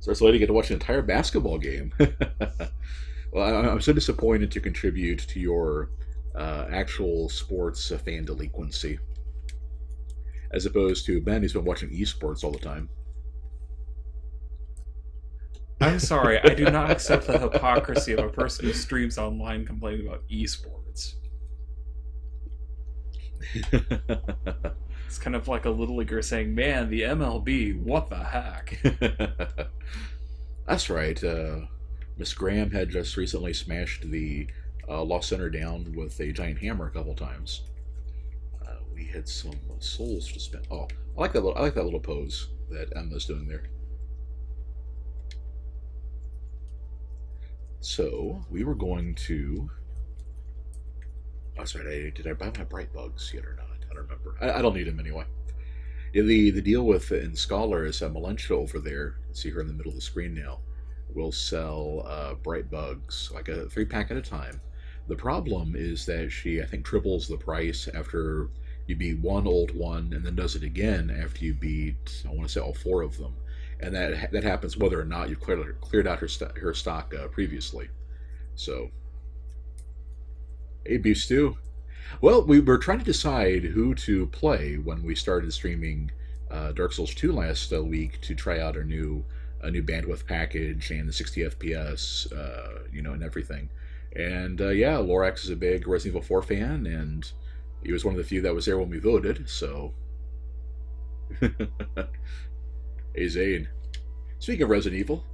So it's late to get to watch an entire basketball game. Well, I'm so disappointed to contribute to your actual sports fan delinquency, as opposed to Ben, who's been watching esports all the time. I'm sorry, I do not accept the hypocrisy of a person who streams online complaining about esports. It's kind of like a little leaguer saying, "Man, the MLB, what the heck?" That's right. Miss Graham had just recently smashed the Law Center down with a giant hammer a couple times. We had some souls to spend. Oh, I like that little. I like that little pose that Emma's doing there. So we were going to. Oh, sorry. Did I buy my bright bugs yet or not? I don't remember. I don't need them anyway. Yeah, the deal with Installer is Melentia over there. See her in the middle of the screen now. Will sell bright bugs like a 3-pack at a time. The problem is that she, I think, triples the price after you beat one old one, and then does it again after you beat, I want to say, all 4 of them. And that happens whether or not you've cleared out her stock previously. So, hey, Beef Stew. Well, we were trying to decide who to play when we started streaming Dark Souls 2 last week to try out a new bandwidth package and the 60 FPS, and everything. And yeah, Lorax is a big Resident Evil 4 fan, and he was one of the few that was there when we voted. So, hey Zane. Speaking of Resident Evil,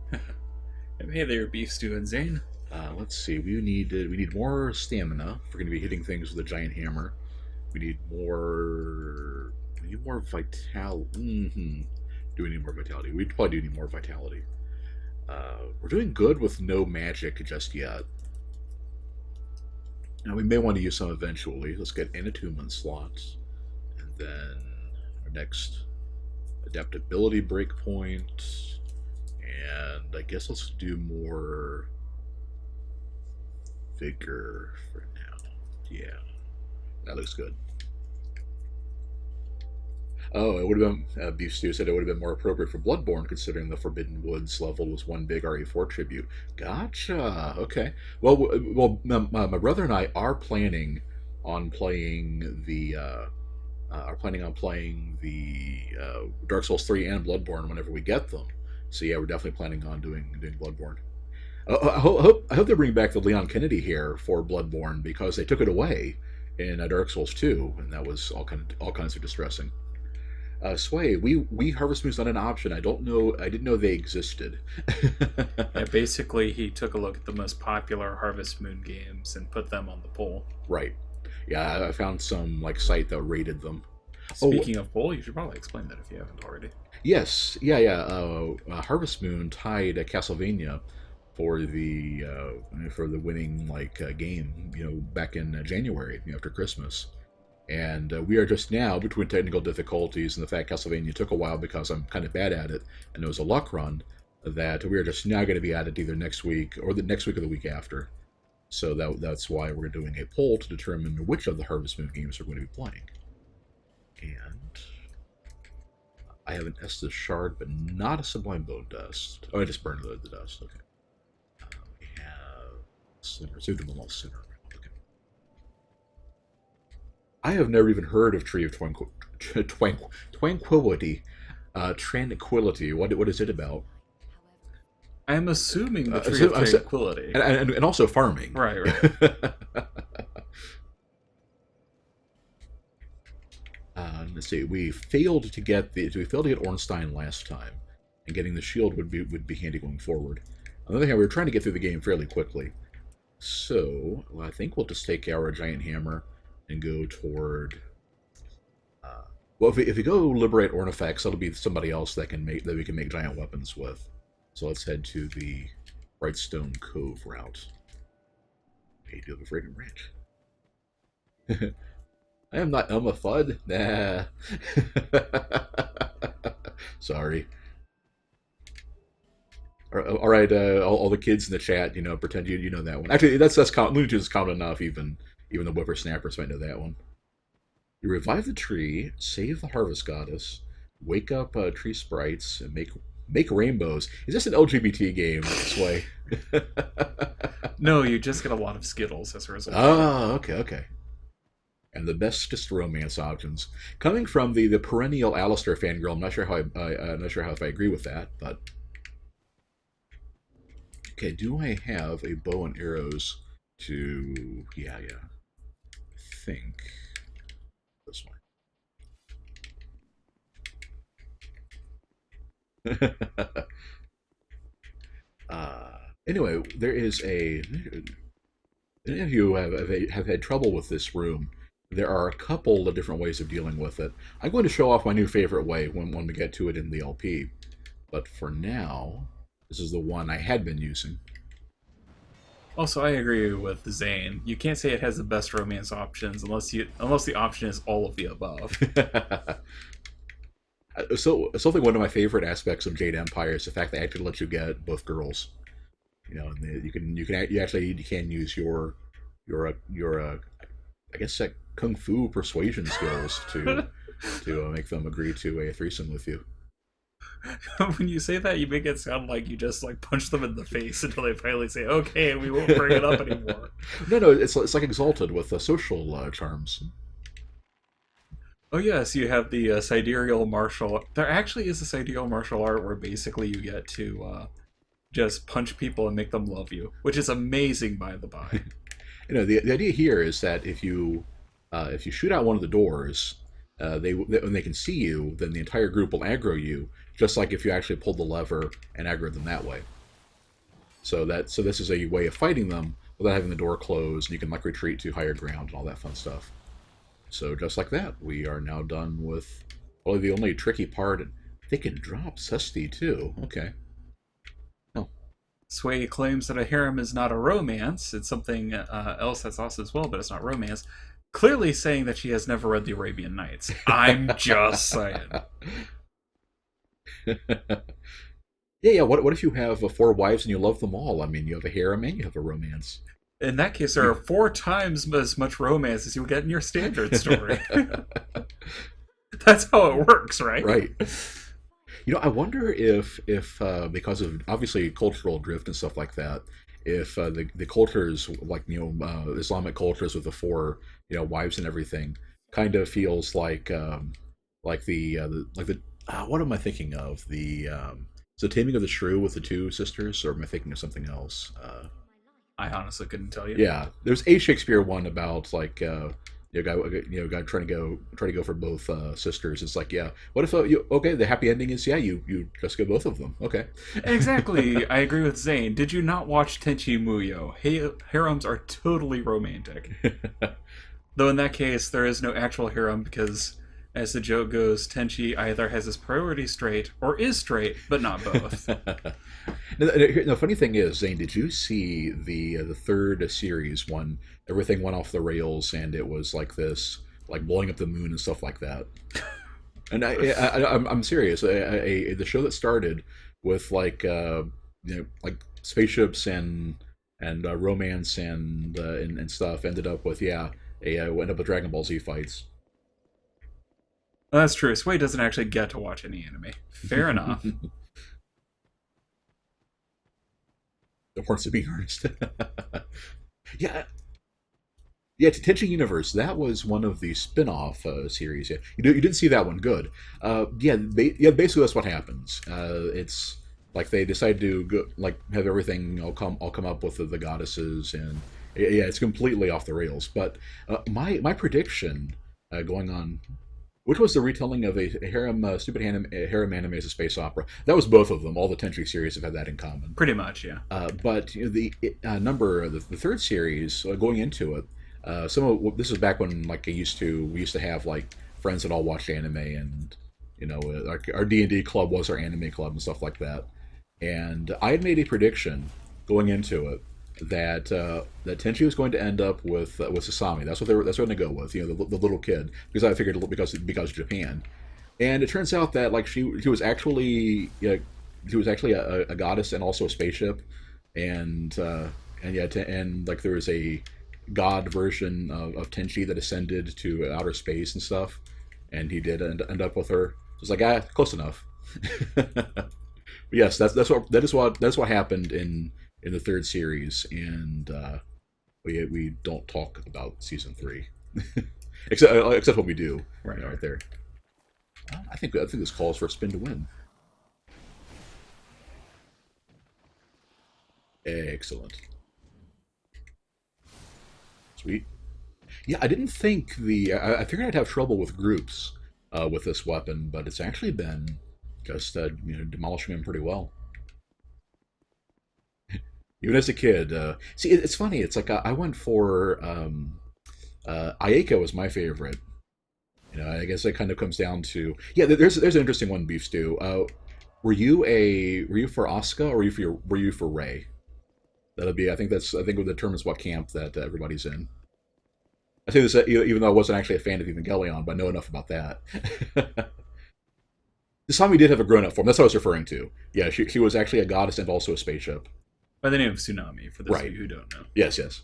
Hey there, Beef Stew and Zane. let's see. We need more stamina. If we're going to be hitting things with a giant hammer. We need more. We need more vitality. Do we need more vitality? We probably do need more vitality. We're doing good with no magic just yet. Now we may want to use some eventually. Let's get an attunement slots, and then our next adaptability breakpoint, and I guess let's do more vigor for now. Yeah, that looks good. Oh, it would have been, Beef Stew said it would have been more appropriate for Bloodborne considering the Forbidden Woods level was one big RE4 tribute. Gotcha. Okay. My brother and I are planning on playing the Dark Souls 3 and Bloodborne whenever we get them. So yeah, we're definitely planning on doing Bloodborne. I hope they bring back the Leon Kennedy hair for Bloodborne because they took it away in Dark Souls 2, and that was all kinds of distressing. Sway, we Harvest Moon's not an option. I don't know. I didn't know they existed. Yeah, basically, he took a look at the most popular Harvest Moon games and put them on the poll. Right. Yeah, I found some site that rated them. Speaking of poll, you should probably explain that if you haven't already. Yes. Yeah. Harvest Moon tied Castlevania for the winning game. Back in January after Christmas. And we are just now, between technical difficulties and the fact Castlevania took a while because I'm kind of bad at it, and it was a luck run, that we are just now going to be at it either next week or the next week or the week after. So that's why we're doing a poll to determine which of the Harvest Moon games we're going to be playing. And I have an Estus Shard, but not a Sublime Bone Dust. Oh, I just burned the dust. Okay. We have Sinner, Suitable Sinner. I have never even heard of Tree of Tranquility. Tranquility. What is it about? I'm assuming the Tree of Tranquility. And also farming. Right. Let's see. We failed to get Ornstein last time, and getting the shield would be handy going forward. On the other hand, we were trying to get through the game fairly quickly, so I think we'll just take our giant hammer and go toward. If we go liberate Ornifex, that'll be somebody else that we can make giant weapons with. So let's head to the Brightstone Cove route. Hey, do you have a fragrant ranch? I am not Elma Fudd. Nah. Sorry. All right, all the kids in the chat, pretend you know that one. Actually, that's Looney Tunes is common enough. Even the whippersnappers might know that one. You revive the tree, save the harvest goddess, wake up tree sprites, and make Make rainbows. Is this an LGBT game this way? No, you just get a lot of Skittles as a result of it. Oh, okay, okay. And the bestest romance options coming from the perennial Alistair fangirl. I'm not sure how I'm not sure how if I agree with that, but okay. Do I have a bow and arrows to? Yeah, yeah. I think this one. uh, anyway, there is a. Any of you have had trouble with this room, there are a couple of different ways of dealing with it. I'm going to show off my new favorite way when we get to it in the LP. But for now, this is the one I had been using. Also, I agree with Zane. You can't say it has the best romance options unless the option is all of the above. So something one of my favorite aspects of Jade Empire is the fact they actually let you get both girls. You know, and you can use your I guess kung fu persuasion skills to make them agree to a threesome with you. When you say that, you make it sound like you just like punch them in the face until they finally say, "Okay, we won't bring it up anymore." No, it's like Exalted with social charms. Oh yes, you have the sidereal martial. There actually is a sidereal martial art where basically you get to just punch people and make them love you, which is amazing, by the by. You know, the idea here is that if you shoot out one of the doors, when they can see you, then the entire group will aggro you, just like if you actually pulled the lever and aggro them that way. So this is a way of fighting them without having the door closed, and you can like retreat to higher ground and all that fun stuff. So just like that, we are now done with probably the only tricky part. They can drop Susty too. Okay. Oh. Sway claims that a harem is not a romance. It's something else that's also as well, but it's not romance. Clearly saying that she has never read the Arabian Nights. I'm just saying. Yeah, yeah. What if you have four wives and you love them all? I mean, you have a harem and you have a romance. In that case, there are 4 times as much romance as you'll get in your standard story. That's how it works, right? Right. You know, I wonder if because of obviously cultural drift and stuff like that, if the cultures like Islamic cultures with the four wives and everything kind of feels like the what am I thinking of is the Taming of the Shrew with the two sisters, or am I thinking of something else? I honestly couldn't tell you. Yeah, there's a Shakespeare one about like guy trying to go for both sisters. It's like, yeah, what if okay, the happy ending is you just get both of them. Okay. Exactly. I agree with Zane. Did you not watch Tenchi Muyo? Harems are totally romantic. Though in that case, there is no actual harem because, as the joke goes, Tenchi either has his priorities straight or is straight, but not both. The funny thing is, Zane, did you see the third series when everything went off the rails and it was like this, like blowing up the moon and stuff like that? And I'm serious. The show that started with like spaceships and romance and stuff ended up with ended up with Dragon Ball Z fights. Well, that's true. Sway doesn't actually get to watch any anime. Fair enough. The horns of being earnest. Yeah, yeah. Tenchi Universe. That was one of the spin-off series. Yeah, you didn't see that one. Good. Basically that's what happens. It's like they decide to go, like have everything all come up with the goddesses, and yeah, it's completely off the rails. But my prediction going on. Which was the retelling of a harem, harem anime as a space opera? That was both of them. All the Tenchi series have had that in common. Pretty much, yeah. But the third series going into it, this is back when like we used to have like friends that all watched anime, and our D&D club was our anime club and stuff like that. And I had made a prediction going into it that Tenchi was going to end up with Sasami. That's what they're going to go with. The little kid, because I figured because of Japan, and it turns out that like she was actually a goddess and also a spaceship, and like there was a god version of Tenchi that ascended to outer space and stuff, and he did end up with her. So it's like close enough. Yes, that's what happened in the third series, and we don't talk about season three, except what we do, Right, right. right there. I think this calls for a spin to win. Excellent, sweet. Yeah, I didn't think I figured I'd have trouble with groups with this weapon, but it's actually been just demolishing them pretty well. Even as a kid, see, it's funny. It's like I went for Ayako was my favorite. I guess it kind of comes down to yeah. There's an interesting one, beef stew. Were you for Asuka or were you for Ray? That'll be I think it determines what camp that everybody's in. I say this even though I wasn't actually a fan of Evangelion, but I know enough about that. This time we did have a grown up form. That's what I was referring to. Yeah, she was actually a goddess and also a spaceship. By the name of Tsunami, for those of Right. you who don't know. Yes, yes.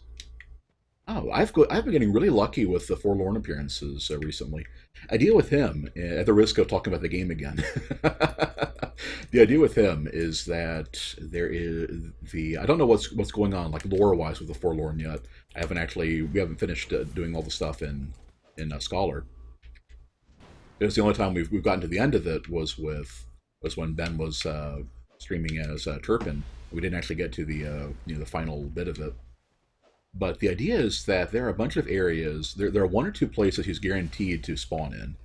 Oh, I've been getting really lucky with the forlorn appearances recently. I deal with him at the risk of talking about the game again. The idea with him is that there is the I don't know what's going on like lore wise with the forlorn yet. We haven't finished doing all the stuff in Scholar. It's the only time we've gotten to the end of it was when Ben was streaming as Turpin. We didn't actually get to the final bit of it. But the idea is that there are a bunch of areas. There are one or two places he's guaranteed to spawn in,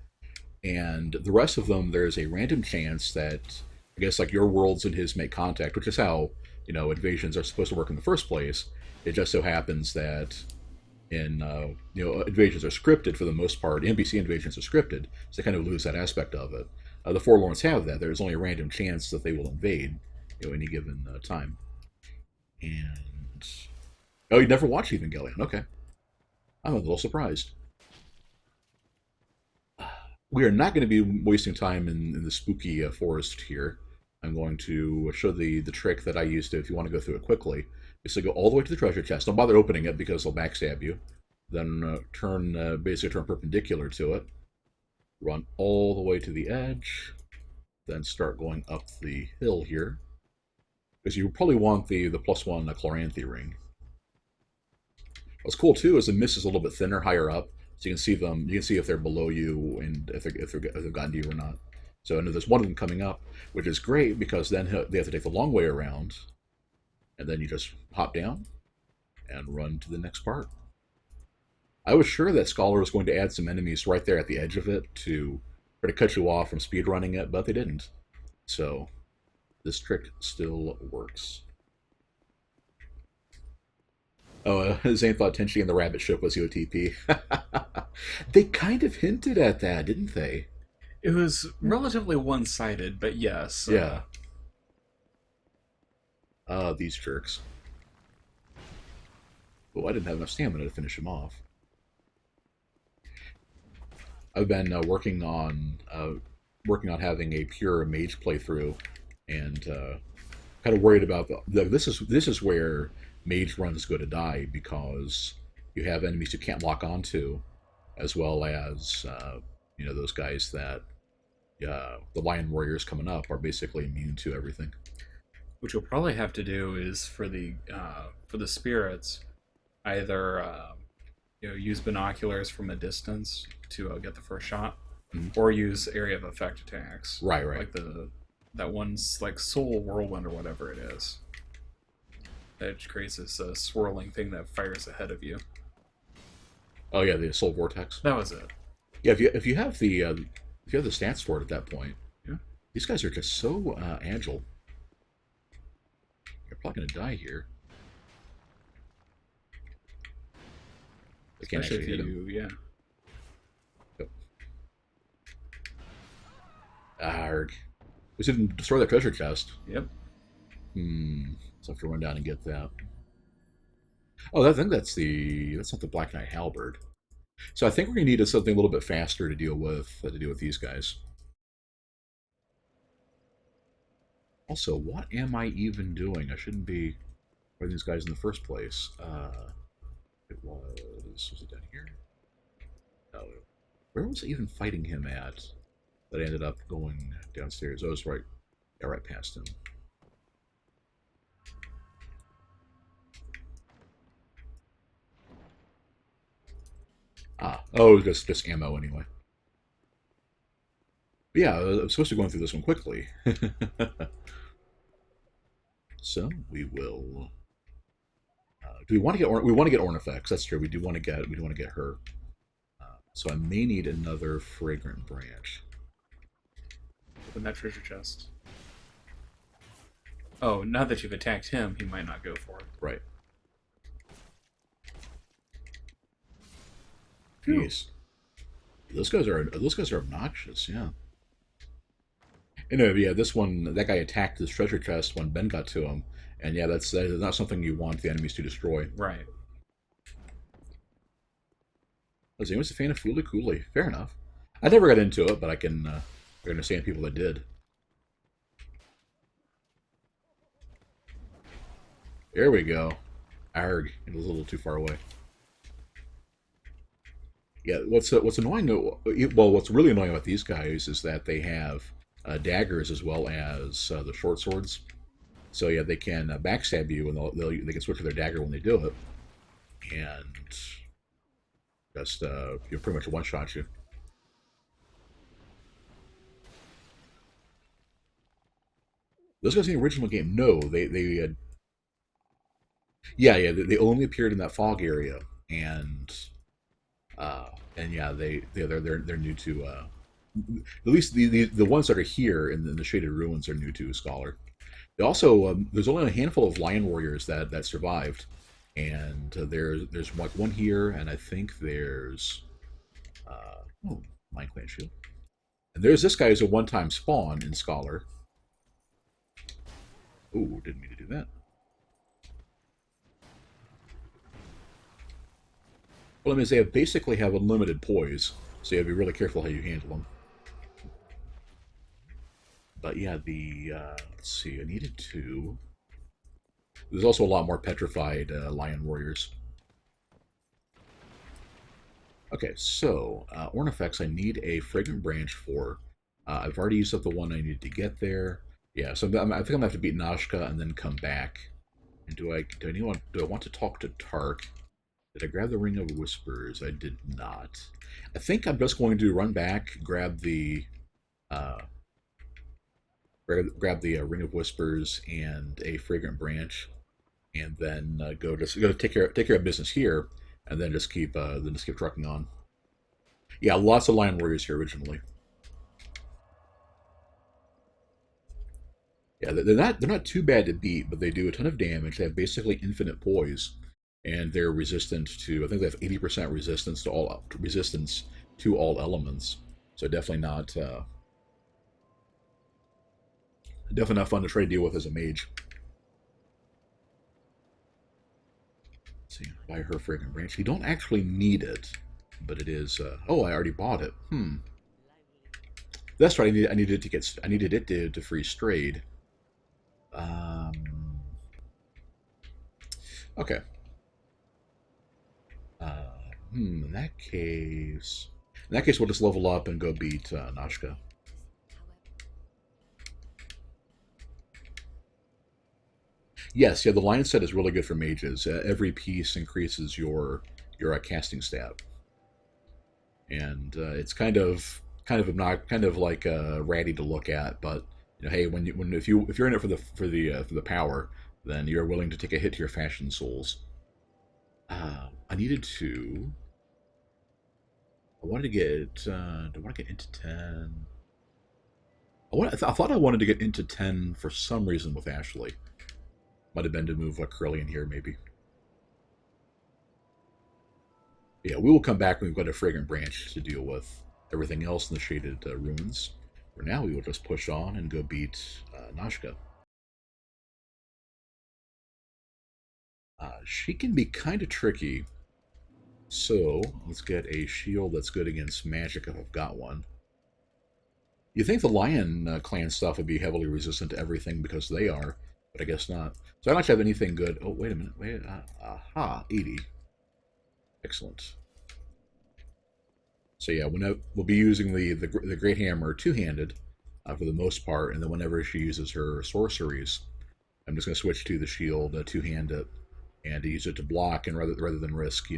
and the rest of them there's a random chance that I guess like your worlds and his make contact, which is how invasions are supposed to work in the first place. It just so happens that in invasions are scripted for the most part. NPC invasions are scripted, so they kind of lose that aspect of it. The Forlorns have that. There's only a random chance that they will invade any given time. And oh, you never watched Evangelion? Okay, I'm a little surprised. We are not going to be wasting time in the spooky forest here. I'm going to show the trick that I used to, if you want to go through it quickly, is to go all the way to the treasure chest. Don't bother opening it because they'll backstab you. Then basically turn perpendicular to it. Run all the way to the edge. Then start going up the hill here. Because you probably want the +1 Chloranthy ring. What's cool too is the mist is a little bit thinner higher up, so you can see them. You can see if they're below you and if they've gotten to you or not. So I know there's one of them coming up, which is great because then they have to take the long way around, and then you just hop down and run to the next part. I was sure that Scholar was going to add some enemies right there at the edge of it to try to cut you off from speedrunning it, but they didn't. So this trick still works. Oh, Zane thought Tenchi and the Rabbit Ship was OTP. They kind of hinted at that, didn't they? It was relatively one-sided, but yes. Yeah. These jerks. Oh, I didn't have enough stamina to finish him off. I've been working on having a pure mage playthrough, and kind of worried about this is where mage runs go to die because you have enemies you can't lock onto, as well as those guys that the lion warriors coming up are basically immune to everything. What you'll probably have to do is for the spirits, either use binoculars from a distance to get the first shot, or use area of effect attacks. Right. Like that one's like soul whirlwind or whatever it is. That creates this swirling thing that fires ahead of you. Oh yeah, the soul vortex. That was it. Yeah, if you have the stats for it at that point, Yeah. These guys are just so agile. You're probably gonna die here. I can't Especially actually if hit him. yeah. Yep. Arg. We didn't destroy that treasure chest. Yep. So I have to run down and get that. Oh, I think that's not the Black Knight Halberd. So I think we're gonna need something a little bit faster to deal with these guys. Also, what am I even doing? I shouldn't be fighting these guys in the first place. Was it down here? No. Where was I even fighting him at? That I ended up going downstairs. Oh, it was right past him. Ah, oh, just ammo anyway. But yeah, I'm supposed to be going through this one quickly. So we will. Do we want to get? We want to get Ornifex. That's true. We do want to get. We do want to get her. So I may need another fragrant branch. Open that treasure chest. Oh, now that you've attacked him, he might not go for it. Right. Phew. Jeez. Those guys are obnoxious. Yeah. And yeah, this one, that guy attacked this treasure chest when Ben got to him, and yeah, that's not something you want the enemies to destroy. Right. Was anyone a fan of Fooly Cooley? Fair enough. I never got into it, but I can understand people that did. There we go. Arg, it was a little too far away. Yeah, what's annoying? Well, what's really annoying about these guys is that they have daggers as well as the short swords. So yeah, they can backstab you, and they can switch to their dagger when they do it, and just pretty much one shot you. Those guys in the original game, no, they only appeared in that fog area, and yeah, they're new to at least the ones that are here in the shaded ruins are new to Scholar. They also there's only a handful of lion warriors that survived, and there's like one here, and I think there's Mind Clan Shield, and there's this guy who's a one-time spawn in Scholar. Ooh, didn't mean to do that. Well, I mean, they basically have unlimited poise, so you have to be really careful how you handle them. But yeah, let's see, I needed two. There's also a lot more petrified lion warriors. Okay, so Ornifex, I need a fragrant branch for. I've already used up the one I needed to get there. Yeah, so I think I'm gonna have to beat Nashka and then come back. And do I want to talk to Tark? Did I grab the Ring of Whispers? I did not. I think I'm just going to run back, grab the Ring of Whispers and a fragrant branch, and then go to take care of business here, and then just keep trucking on. Yeah, lots of Lion Warriors here originally. Yeah, they're not too bad to beat, but they do a ton of damage. They have basically infinite poise, and they're resistant to. I think they have 80% resistance to all elements. So definitely not fun to try to deal with as a mage. Let's see, buy her fragrant branch. You don't actually need it, but it is. Oh, I already bought it. That's right. I needed it to free Strayed. Okay. In that case, we'll just level up and go beat Nashka. Yes, yeah, the lion set is really good for mages. Every piece increases your casting stat, and it's kind of not kind of like ratty to look at. But hey, if you're in it for the power, then you're willing to take a hit to your fashion souls. I needed to. I wanted to get. Do I want to get into 10? I thought I wanted to get into 10 for some reason with Ashley. Might have been to move Curly in here, maybe. Yeah, we will come back when we've got a fragrant branch to deal with everything else in the shaded ruins. For now, we will just push on and go beat Nashka. She can be kind of tricky. So, let's get a shield that's good against magic if I've got one. You think the Lion clan stuff would be heavily resistant to everything because they are, but I guess not. So I don't actually have anything good. Oh, wait a minute. Wait, aha, 80. Excellent. So yeah, we'll be using the Great Hammer two-handed for the most part, and then whenever she uses her sorceries, I'm just going to switch to the shield two-handed and use it to block, and rather than risk,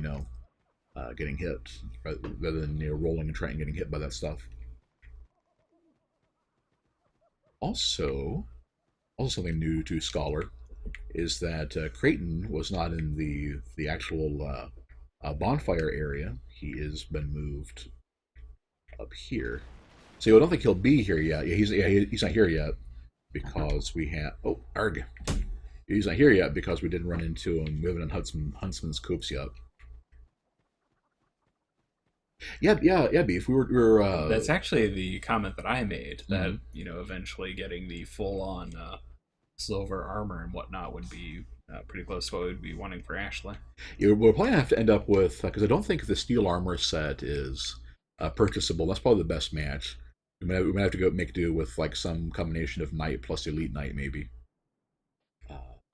getting hit, rather than rolling and trying and getting hit by that stuff. Also, something new to Scholar is that Creighton was not in the actual bonfire area. He has been moved up here. So I don't think he'll be here yet. He's not here yet because we have. Oh, arg. He's not here yet because we didn't run into him. We haven't done Huntsman's Coops yet. Yeah, Beef. We were That's actually the comment that I made, that, eventually getting the full-on silver armor and whatnot would be pretty close to what we'd be wanting for Ashley. Yeah, we're probably gonna have to end up with, because I don't think the steel armor set is purchasable. That's probably the best match. We might have to go make do with like some combination of knight plus elite knight maybe.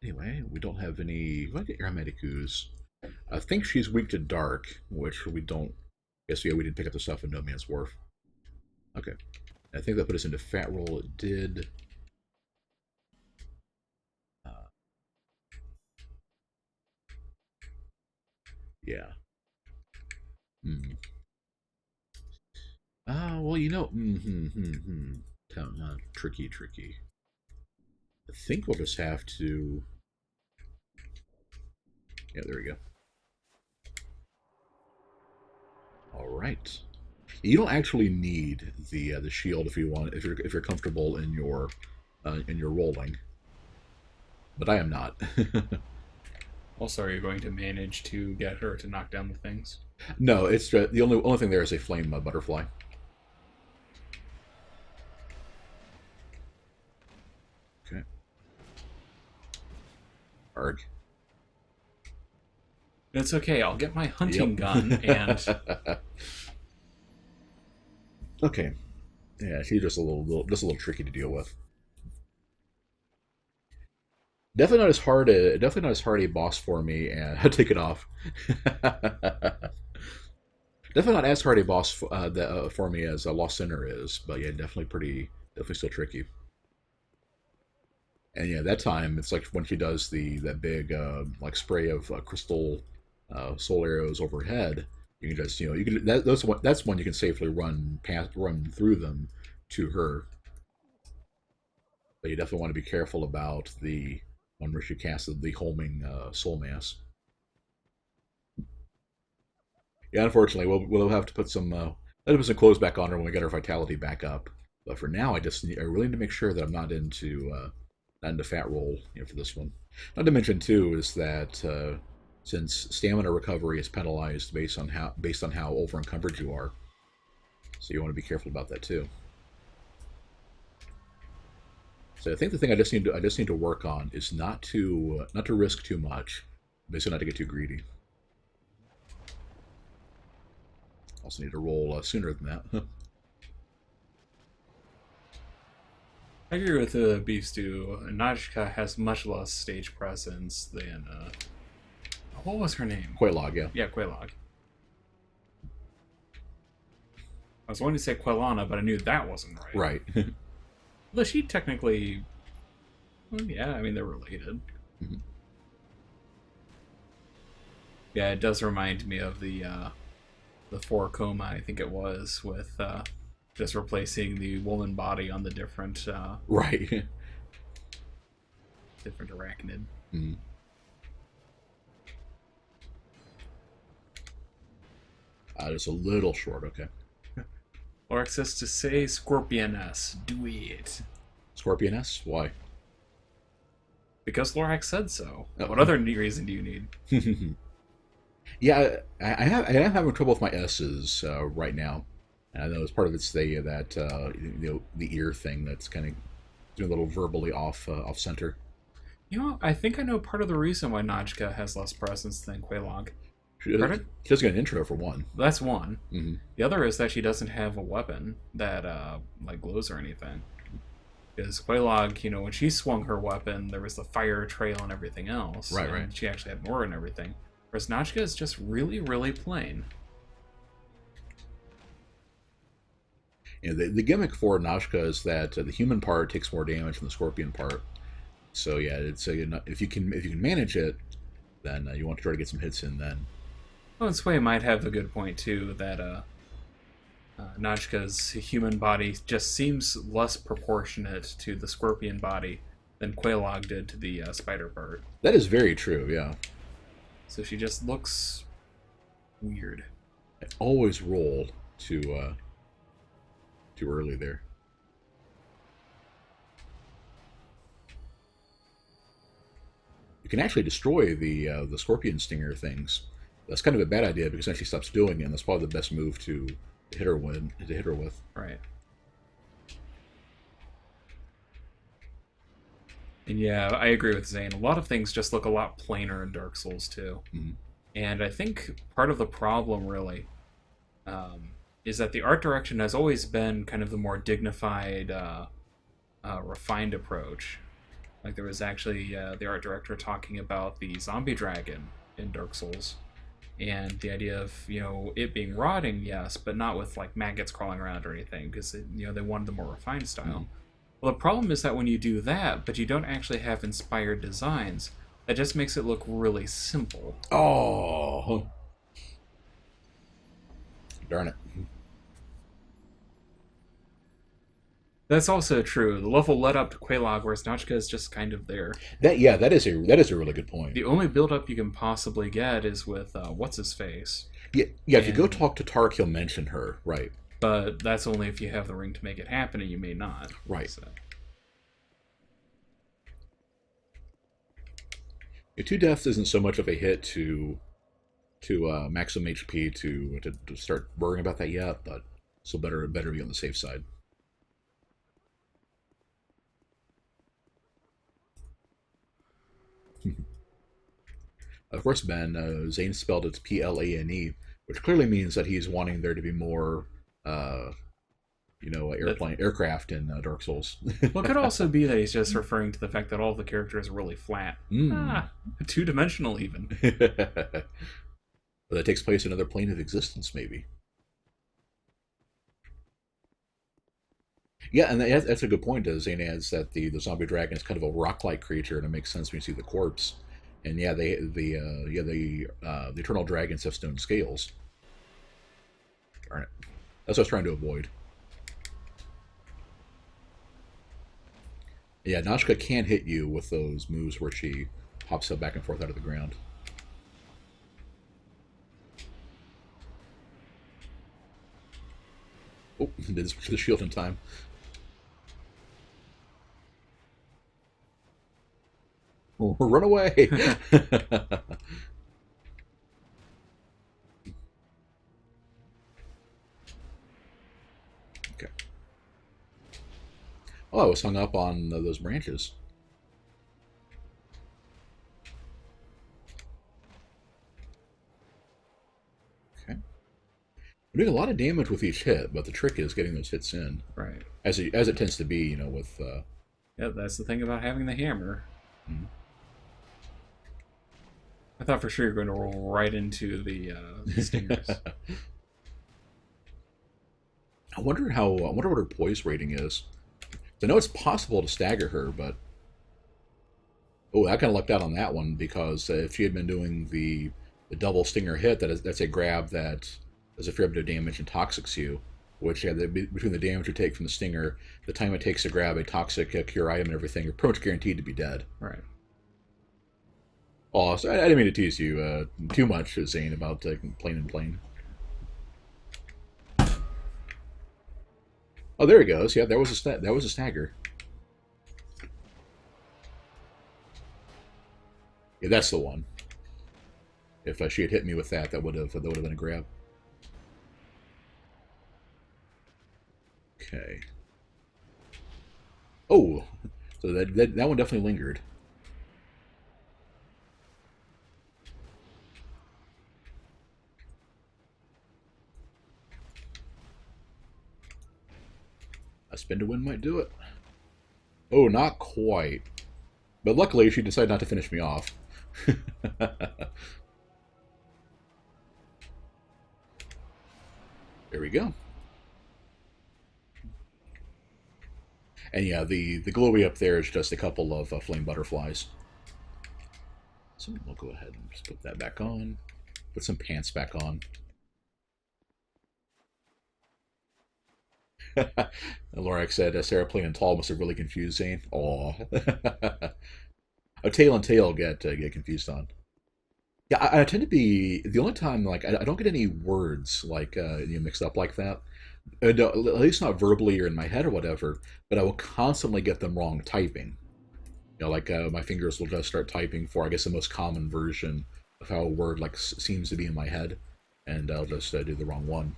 Anyway, we don't have any. What get Aramedicus? I think she's weak to dark, which we don't. Guess yeah, we didn't pick up the stuff in No Man's Wharf. Okay, I think that put us into fat roll. It did. Yeah. Hmm. Well, tricky. I think we'll just have to. Yeah, there we go. All right. You don't actually need the shield if you want, if you're comfortable in your rolling. But I am not. Also, are you going to manage to get her to knock down the things? No, it's the only thing there is a flame butterfly. Okay. Arg. It's okay. I'll get my hunting gun and. Okay. Yeah, she's just a little tricky to deal with. Definitely not as hard a boss for me. And take it off. Definitely not as hard a boss for me as Lost Sinner is, but yeah, definitely still tricky. And yeah, that time it's like when she does that big like spray of crystal soul arrows overhead. You can just that's one you can safely run through them to her. But you definitely want to be careful about the one where she casted the homing soul mass. Yeah, unfortunately, we'll have to put some clothes back on her when we get her vitality back up. But for now, I really need to make sure that I'm not into fat roll for this one. Not to mention too is that since stamina recovery is penalized based on how over encumbered you are, so you want to be careful about that too. So I think the thing I just need to work on is not to risk too much, basically not to get too greedy. Also need to roll sooner than that. I agree with the Beef Stew. Najka has much less stage presence than what was her name? Quelaag, yeah. Yeah, Quelaag. I was wanting to say Quelana, but I knew that wasn't right. Right. Well, she technically... Well, yeah, I mean, they're related. Mm-hmm. Yeah, it does remind me of the 4 coma, I think it was, with just replacing the woman body on the different... right. different arachnid. Mm-hmm. Just a little short, okay. Lorax says to say Scorpioness. Do it. Scorpioness? Why? Because Lorax said so. Oh. What other reason do you need? Yeah, I am having trouble with my S's right now. And I know as part of it's the ear thing that's kind of doing a little verbally off center. I think I know part of the reason why Najka has less presence than Quelaag. She doesn't get an intro for one. That's one. Mm-hmm. The other is that she doesn't have a weapon that like glows or anything. Because Quelaag, when she swung her weapon, there was the fire trail and everything else. Right, and right. She actually had more and everything. Whereas Najka is just really, really plain. The gimmick for Najka is that the human part takes more damage than the scorpion part. So yeah, it's if you can manage it, then you want to try to get some hits in then. Well, and Sway might have a good point too that Najka's human body just seems less proportionate to the scorpion body than Quelaag did to the spider part. That is very true, yeah. So she just looks weird. I always rolled too early there. You can actually destroy the scorpion stinger things. That's kind of a bad idea because then she stops doing it, and that's probably the best move to hit her with. Right. And yeah, I agree with Zane. A lot of things just look a lot plainer in Dark Souls too. Mm-hmm. And I think part of the problem really is that the art direction has always been kind of the more dignified, refined approach. Like there was actually the art director talking about the zombie dragon in Dark Souls, and the idea of it being rotting, yes, but not with like maggots crawling around or anything, because they wanted the more refined style. Mm-hmm. Well, the problem is that when you do that, but you don't actually have inspired designs, that just makes it look really simple. Oh, darn it. That's also true. The level led up to Quelaag, whereas Nachka is just kind of there. That is a really good point. The only build-up you can possibly get is with what's-his-face. Yeah. If you go talk to Tark, he'll mention her, right? But that's only if you have the ring to make it happen, and you may not. Right. So. Yeah, 2 deaths isn't so much of a hit to maximum HP to start worrying about that yet, but still better be on the safe side. Of course, Ben, Zane spelled it Plane, which clearly means that he's wanting there to be more, aircraft in Dark Souls. Well, it could also be that he's just referring to the fact that all the characters are really flat. Two-dimensional even. But that takes place in another plane of existence, maybe. Yeah, and that's a good point. Zane adds that the zombie dragon is kind of a rock-like creature, and it makes sense when you see the corpse. And yeah, the eternal dragons have stone scales. Darn it. That's what I was trying to avoid. Yeah, Nashka can hit you with those moves where she hops up back and forth out of the ground. Oh, did the shield in time. Oh, run away! Okay. Oh, I was hung up on those branches. Okay. We're doing a lot of damage with each hit, but the trick is getting those hits in. Right. As it tends to be, with... Yeah, that's the thing about having the hammer. Mm-hmm. I thought for sure you were going to roll right into the stingers. I wonder what her poise rating is. I know it's possible to stagger her, but I kind of lucked out on that one because if she had been doing the double stinger hit, that's a grab that does a fair bit of damage and toxics you. Which between the damage you take from the stinger, the time it takes to grab a toxic cure item and everything, you're pretty much guaranteed to be dead. Right. Oh, so I didn't mean to tease you too much, Zane, about plane. Oh, there he goes. Yeah, that was a stagger. Yeah, that's the one. If she had hit me with that would have been a grab. Okay. Oh, so that one definitely lingered. A spin to win might do it. Oh, not quite. But luckily, she decided not to finish me off. There we go. And yeah, the glowy up there is just a couple of flame butterflies. So we'll go ahead and just put that back on. Put some pants back on. Lorax said Sarah playing tall must have really confused Zane. Aw. A tail and tail get confused on. Yeah, I tend to be the only time like I don't get any words like mixed up like that. No, at least not verbally or in my head or whatever. But I will constantly get them wrong typing. Like my fingers will just start typing for I guess the most common version of how a word like seems to be in my head, and I'll just do the wrong one.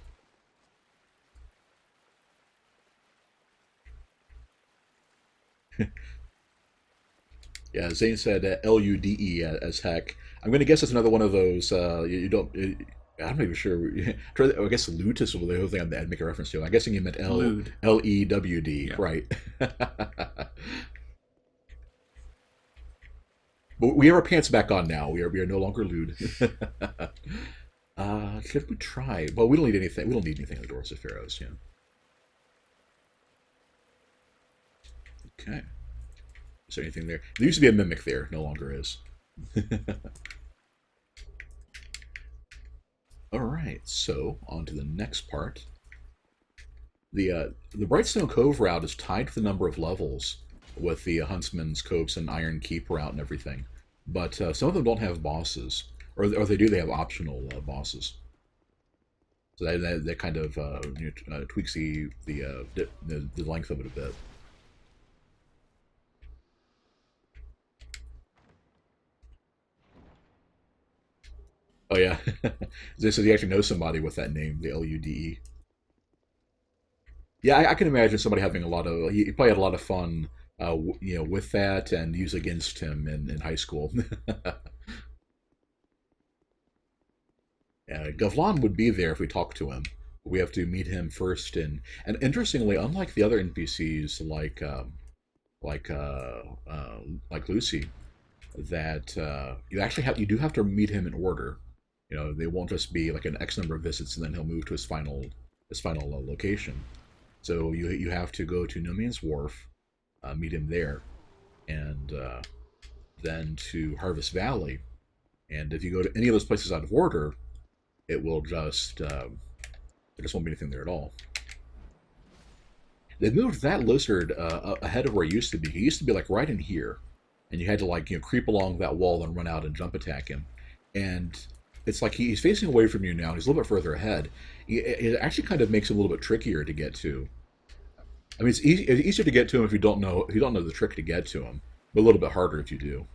Yeah, Zane said LUDE as heck. I'm going to guess it's another one of those. You don't. I'm not even sure. I guess loot is the other thing I'd make a reference to. I'm guessing you meant Lewd. LEWD, Yeah. right? But we have our pants back on now. We are no longer lewd. Should we try? Well, we don't need anything. We don't need anything in the Doors of Pharaohs. Yeah. Okay. Is there anything there? There used to be a mimic there. No longer is. All right. So on to the next part. The Brightstone Cove route is tied to the number of levels with the Huntsman's Coves and Iron Keep route and everything, but some of them don't have bosses, or they do. They have optional bosses. So that kind of tweaks the length of it a bit. Oh yeah, this is he actually knows somebody with that name, the LUDE. Yeah, I can imagine somebody having a lot of. He probably had a lot of fun, with that and use against him in high school. Gavlan would be there if we talked to him. We have to meet him first, and interestingly, unlike the other NPCs like Lucy, that you do have to meet him in order. They won't just be like an X number of visits and then he'll move to his final location. So you have to go to No Man's Wharf, meet him there, and then to Harvest Valley. And if you go to any of those places out of order, it will there just won't be anything there at all. They moved that lizard ahead of where he used to be. He used to be like right in here, and you had to creep along that wall and run out and jump attack him. And it's like he's facing away from you now. He's a little bit further ahead. It actually kind of makes him a little bit trickier to get to. I mean, it's easier to get to him if you don't know the trick to get to him, but a little bit harder if you do.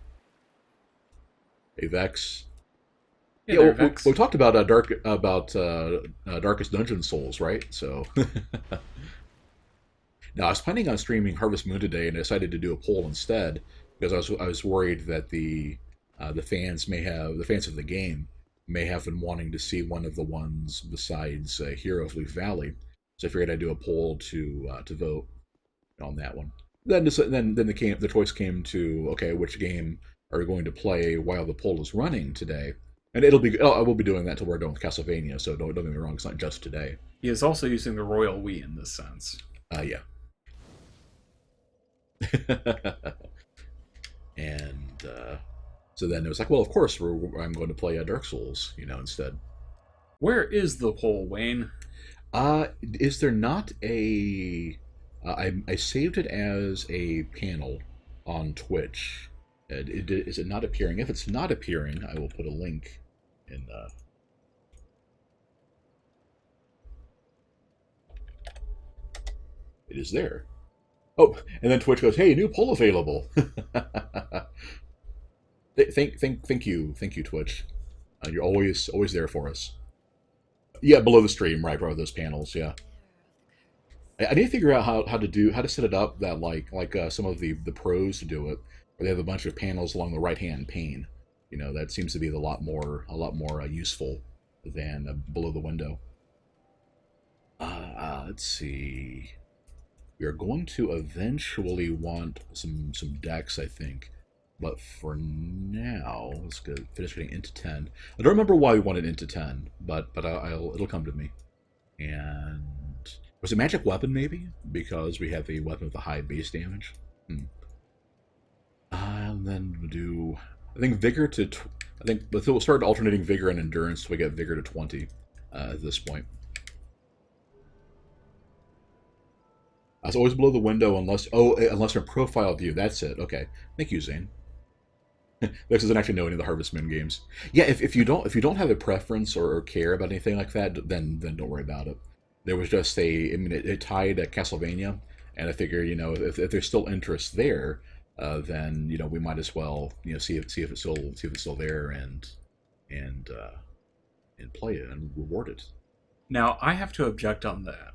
Avex. Yeah, we talked about Darkest Dungeon Souls, right? So now I was planning on streaming Harvest Moon today, and I decided to do a poll instead because I was worried that the fans of the game may have been wanting to see one of the ones besides Hero of Leaf Valley. So I figured I'd do a poll to vote on that one. Then the choice came to okay, which game are we going to play while the poll is running today? And I will be doing that until we're done with Castlevania. So don't get me wrong, it's not just today. He is also using the royal we in this sense. Yeah. And so then it was like, well, of course I'm going to play Dark Souls, instead. Where is the poll, Wayne? Is there not a? I saved it as a panel on Twitch. Is it not appearing? If it's not appearing, I will put a link in. It is there. Oh, and then Twitch goes, "Hey, new poll available." Thank you, Twitch. You're always there for us. Yeah, below the stream, right, below those panels. Yeah, I need to figure out how to set it up that like some of the pros do it, where they have a bunch of panels along the right hand pane. That seems to be a lot more useful than below the window. Let's see. We are going to eventually want some decks, I think. But for now, let's finish getting into 10. I don't remember why we wanted into 10, but it'll come to me. And was it magic weapon maybe? Because we have a weapon with a high base damage. And then we'll do I think vigor to I think but we'll start alternating vigor and endurance till we get vigor to 20 at this point. It's always below the window unless in profile view. That's it. Okay. Thank you, Zane. This doesn't actually know any of the Harvest Moon games. Yeah, if you don't have a preference or care about anything like that, then don't worry about it. There was just it tied at Castlevania, and I figure if there's still interest there, then we might as well see if it's still there and and play it and reward it. Now, I have to object on that.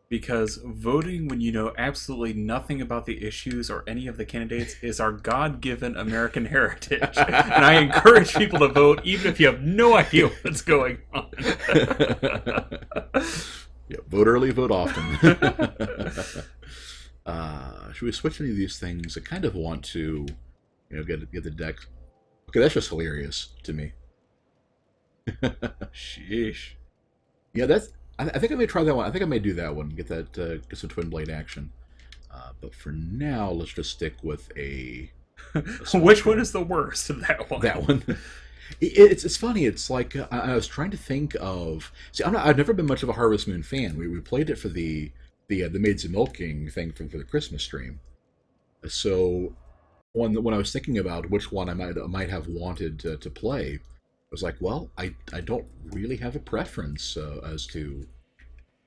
Because voting when you know absolutely nothing about the issues or any of the candidates is our God-given American heritage. And I encourage people to vote even if you have no idea what's going on. Yeah, vote early, vote often. Should we switch any of these things? I kind of want to, get the deck. Okay, that's just hilarious to me. Sheesh. Yeah, I think I may try that one. I think I may do that one. Get some twin blade action. But for now, let's just stick with a Which one is the worst of that one? that one. It's funny. It's like I was trying to think of. See, I've never been much of a Harvest Moon fan. We played it for the Maids of Milking thing for the Christmas stream. So when I was thinking about which one I might have wanted to play, I was like, well, I don't really have a preference as to.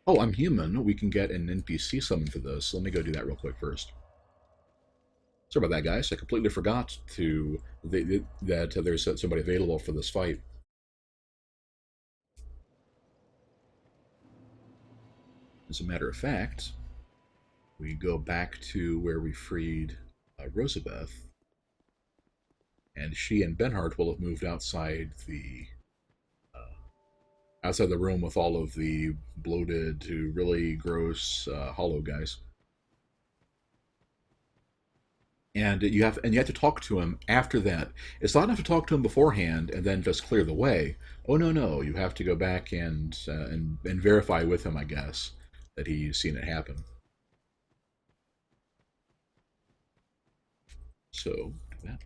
Oh, I'm human. We can get an NPC summon for this. Let me go do that real quick first. Sorry about that, guys. I completely forgot that there's somebody available for this fight. As a matter of fact, we go back to where we freed Rosabeth, and she and Benhart will have moved outside the room with all of the bloated to really gross hollow guys. And you have to talk to him after that. It's not enough to talk to him beforehand and then just clear the way. Oh no, you have to go back and verify with him, I guess, that he's seen it happen. So that.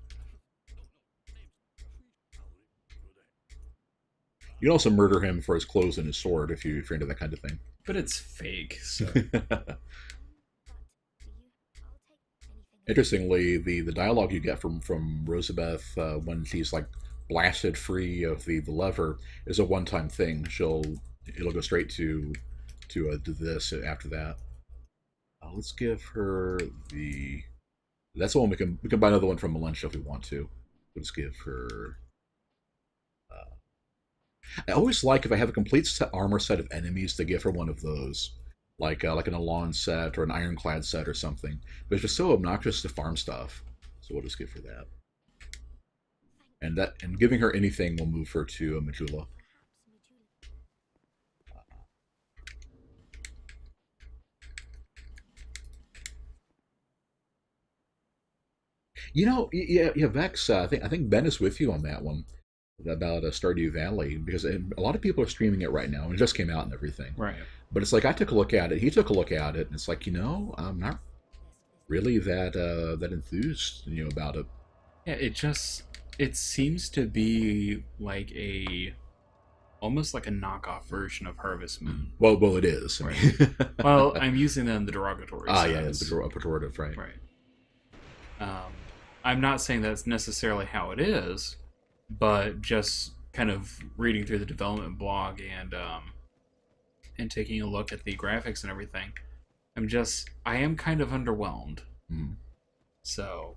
You can also murder him for his clothes and his sword if you're into that kind of thing. But it's fake, so. Interestingly, the dialogue you get from Rosabeth when she's like blasted free of the lever is a one-time thing. It'll go straight to this after that. Let's give her the. That's the one we can buy another one from Melentia if we want to. Let's give her. I always like if I have a complete armor set of enemies to give her one of those, like an Alon set or an Ironclad set or something. But it's just so obnoxious to farm stuff, so we'll just give her that. And giving her anything will move her to a Majula. Yeah, Vex. I think Ben is with you on that one about Stardew Valley because a lot of people are streaming it right now and it just came out and everything. Right. But it's like I took a look at it. He took a look at it, and it's like I'm not really that enthused about it. Yeah, it seems to be like almost like a knockoff version of Harvest Moon. Well, it is. Right. Well, I'm using that in the derogatory sense. Yeah, it's pejorative, right? Right. I'm not saying that's necessarily how it is, but just kind of reading through the development blog and taking a look at the graphics and everything, I am kind of underwhelmed. Mm. So,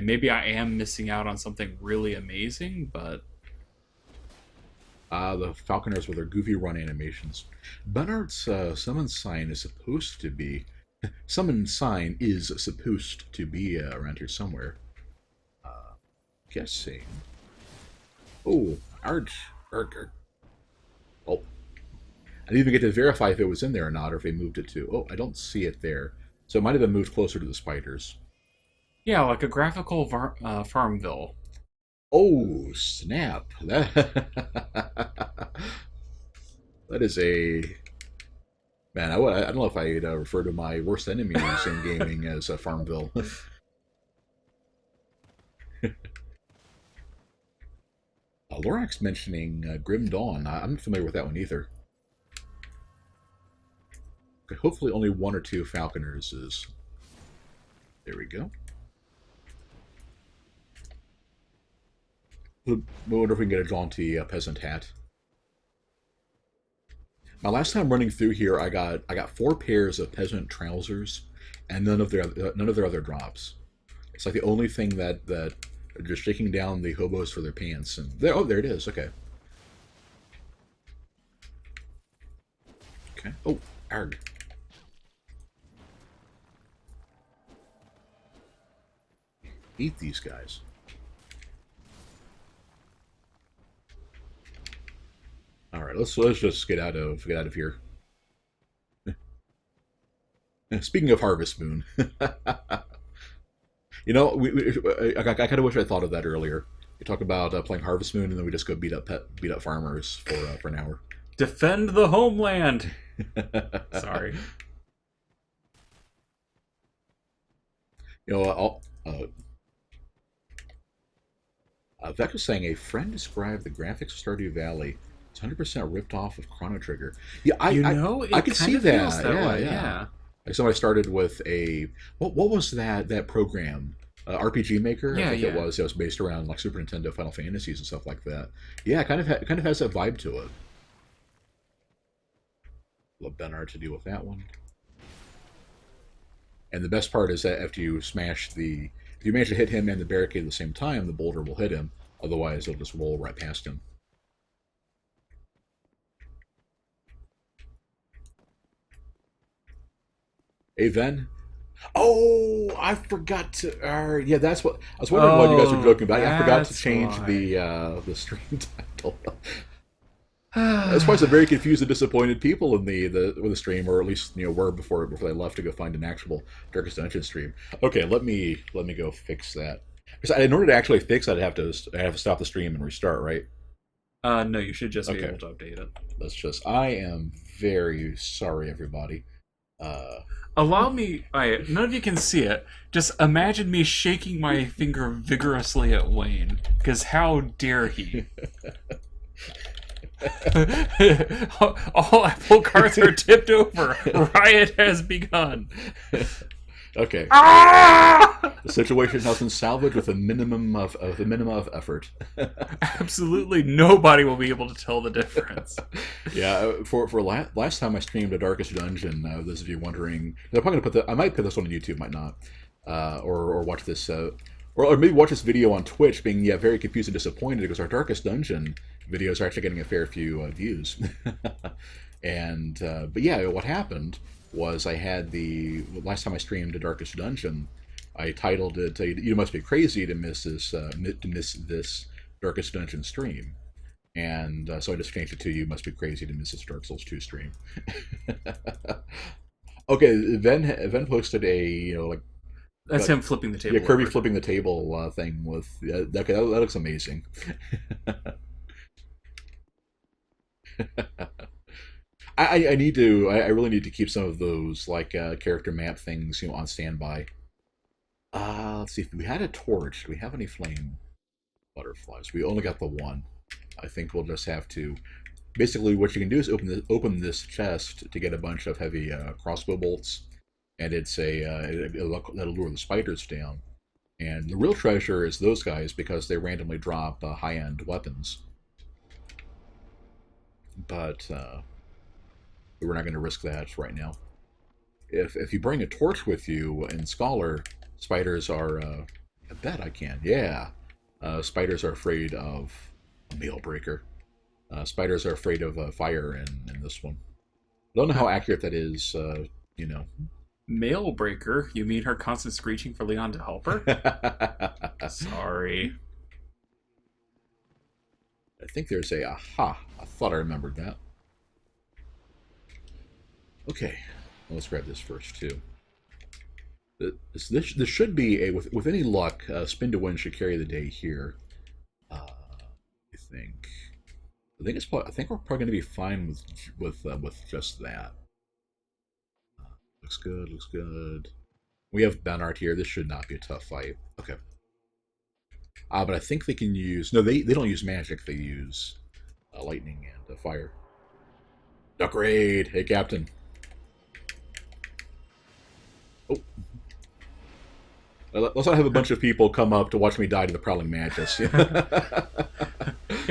maybe I am missing out on something really amazing, but the Falconers with their goofy run animations. Bernard's summon sign is supposed to be around here somewhere. Guessing. Oh, arg. Oh, I didn't even get to verify if it was in there or not, or if they moved it to. Oh, I don't see it there. So it might have been moved closer to the spiders. Yeah, like a graphical Farmville. Oh, snap. That is a... Man, I don't know if I'd refer to my worst enemies in gaming as Farmville. Lorax mentioning Grim Dawn. I'm not familiar with that one either. Okay, hopefully only one or two Falconers is... There we go. I wonder if we can get a jaunty peasant hat. My last time running through here, I got 4 pairs of peasant trousers, and none of their other drops. It's like the only thing that just shaking down the hobos for their pants, and there, oh, there it is. Okay. Okay. Oh, arg. Eat these guys. All right, let's just get out of here. Speaking of Harvest Moon, I kind of wish I thought of that earlier. We talk about playing Harvest Moon, and then we just go beat up farmers for an hour. Defend the homeland. Sorry. Vec was saying a friend described the graphics of Stardew Valley. It's 100% ripped off of Chrono Trigger. Yeah, I could see that. Yeah, way, yeah. Like somebody started with a what was that program? RPG Maker. Yeah, I think yeah. it was based around like Super Nintendo Final Fantasies and stuff like that. Yeah, it kind of has that vibe to it. Love Bernard to deal with that one. And the best part is that after you if you manage to hit him and the barricade at the same time, the boulder will hit him. Otherwise, it'll just roll right past him. Hey, Ven. Oh, I forgot to. Yeah, that's what I was wondering. What you guys were joking about? I forgot to change the stream title. That's why some very confused and disappointed people in the stream, or at least were before they left to go find an actual Darkest Dungeon stream. Okay, let me go fix that. Because in order to actually fix that, I have to stop the stream and restart, right? No, you should just be able to update it. I am very sorry, everybody. Allow me. None of you can see it. Just imagine me shaking my finger vigorously at Wayne, because how dare he? All apple carts are tipped over. Riot has begun. Okay. Ah! The situation has been salvaged with a minimum of effort. Absolutely nobody will be able to tell the difference. Yeah, for last time I streamed a Darkest Dungeon, those of you wondering, I'm probably gonna I might put this one on YouTube, might not, or watch this, or maybe watch this video on Twitch, being very confused and disappointed because our Darkest Dungeon videos are actually getting a fair few views. And but yeah, what happened was I had last time I streamed a Darkest Dungeon, I titled it "You Must Be Crazy to miss this Darkest Dungeon stream," and so I just changed it to "You Must Be Crazy to miss this Dark Souls 2 stream." Okay, Ven posted a That's him flipping the table. Yeah, Kirby flipping the table thing with okay, that looks amazing. I really need to keep some of those character map things on standby. Let's see if we had a torch. Do we have any flame butterflies? We only got the one. I think we'll just have to. Basically, what you can do is open this chest to get a bunch of heavy crossbow bolts, and that'll lure the spiders down. And the real treasure is those guys because they randomly drop high-end weapons. But we're not going to risk that right now. If you bring a torch with you in Scholar, spiders are... I bet I can. Yeah. Spiders are afraid of Mailbreaker. Spiders are afraid of fire in this one. I don't know how accurate that is, Mailbreaker? You mean her constant screeching for Leon to help her? Sorry. I think there's a aha. I thought I remembered that. Okay, let's grab this first too. This should be with any luck, spin to win should carry the day here. I think. I think we're probably going to be fine with just that. Looks good. Looks good. We have Bernard here. This should not be a tough fight. Okay. But I think they can use... No, they don't use magic. They use lightning and fire. Duck raid! Hey, Captain. Oh. Let's not have a bunch of people come up to watch me die to the Prowling Mantis. Hey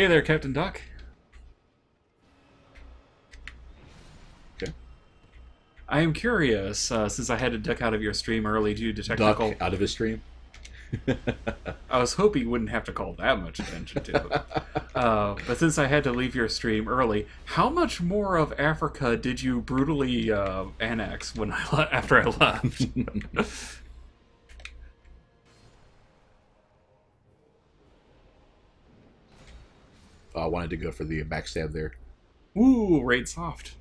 there, Captain Duck. Okay. I am curious, since I had to duck out of your stream early due to technical... Duck out of his stream? I was hoping you wouldn't have to call that much attention to it. But since I had to leave your stream early, how much more of Africa did you brutally annex when after I left? I wanted to go for the backstab there. Ooh, raid soft.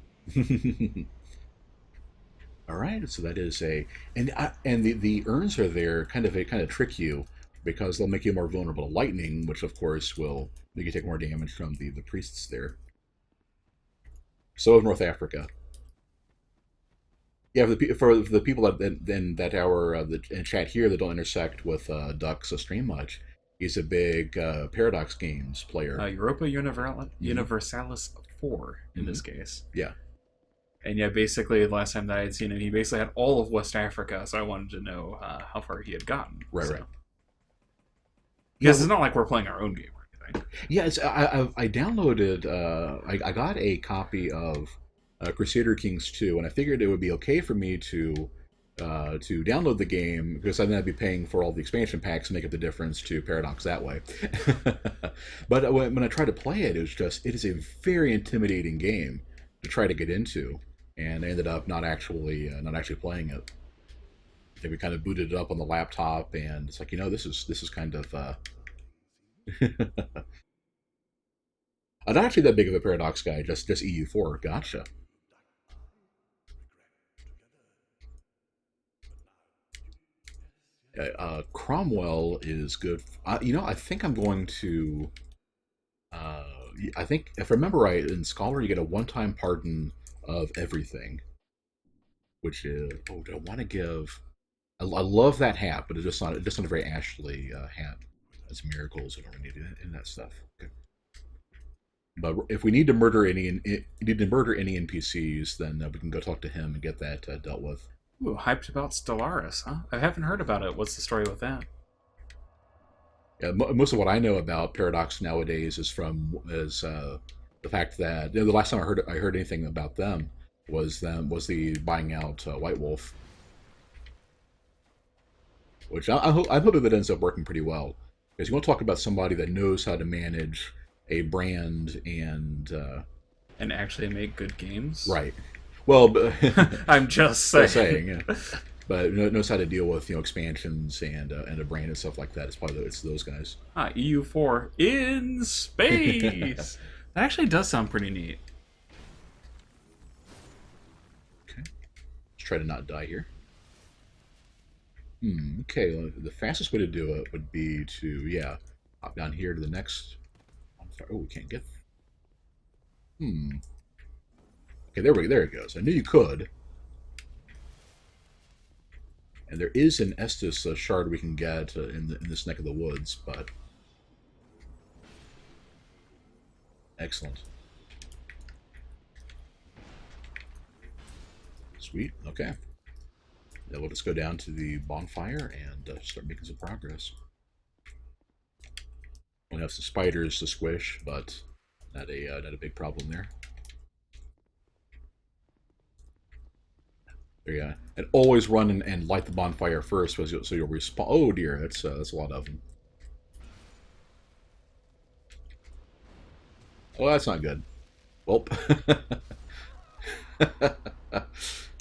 All right, so that is a and the urns are there kind of trick you because they'll make you more vulnerable to lightning, which of course will make you take more damage from the priests there. So of North Africa. Yeah, for the people that our in chat here that don't intersect with Duck so stream much, he's a big Paradox Games player. Europa Universalis 4 in this case. Yeah. And yeah, basically, the last time that I had seen him, he basically had all of West Africa, so I wanted to know how far he had gotten. Right, so. right. Because it's not like we're playing our own game or anything. Yeah, I downloaded, I got a copy of Crusader Kings 2, and I figured it would be okay for me to download the game, because then I'd be paying for all the expansion packs and make up the difference to Paradox that way. But when I tried to play it, it is a very intimidating game to try to get into. And I ended up not actually playing it. I think we kind of booted it up on the laptop, and it's like, this is kind of I'm not actually that big of a Paradox guy, just EU4. Gotcha. Cromwell is good. I think I'm going to. I think if I remember right, in Scholar you get a one-time pardon of everything, which is do I want to give? I love that hat, but it's just not a very Ashley hat. It's miracles. I don't really need in that stuff. Okay. But if we need to murder any NPCs, then we can go talk to him and get that dealt with. Ooh, hyped about Stellaris, huh? I haven't heard about it. What's the story with that? Yeah, most of what I know about Paradox nowadays is the fact that the last time I heard anything about them was the buying out White Wolf, which I'm hoping that ends up working pretty well, because you want to talk about somebody that knows how to manage a brand and actually make good games, right? Well, I'm just saying. Yeah. But knows how to deal with expansions and a brand and stuff like that. It's those guys. EU4 in space. That actually does sound pretty neat. Okay, let's try to not die here. Okay, the fastest way to do it would be to hop down here to the next. Oh, we can't get. Okay, there it goes. I knew you could. And there is an Estus shard we can get in this neck of the woods, but excellent. Sweet. Okay. Then we'll just go down to the bonfire and start making some progress. We'll have some spiders to squish, but not a big problem there. There you go. And always run and light the bonfire first, so you'll respawn. Oh dear, that's a lot of them. Oh, that's not good. Well,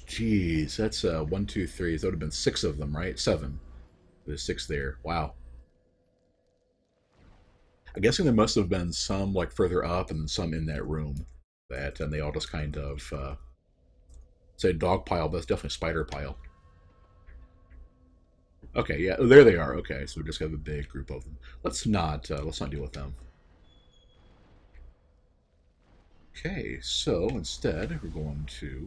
jeez, that's 1, 2, 3. That would have been 6 of them, right? 7. There's 6 there. Wow. I'm guessing there must have been some like further up and then some in that room and they all just kind of. Say dog pile, but that's definitely spider pile. Okay, yeah, there they are. Okay, so we just have a big group of them. Let's not deal with them. Okay, so instead we're going to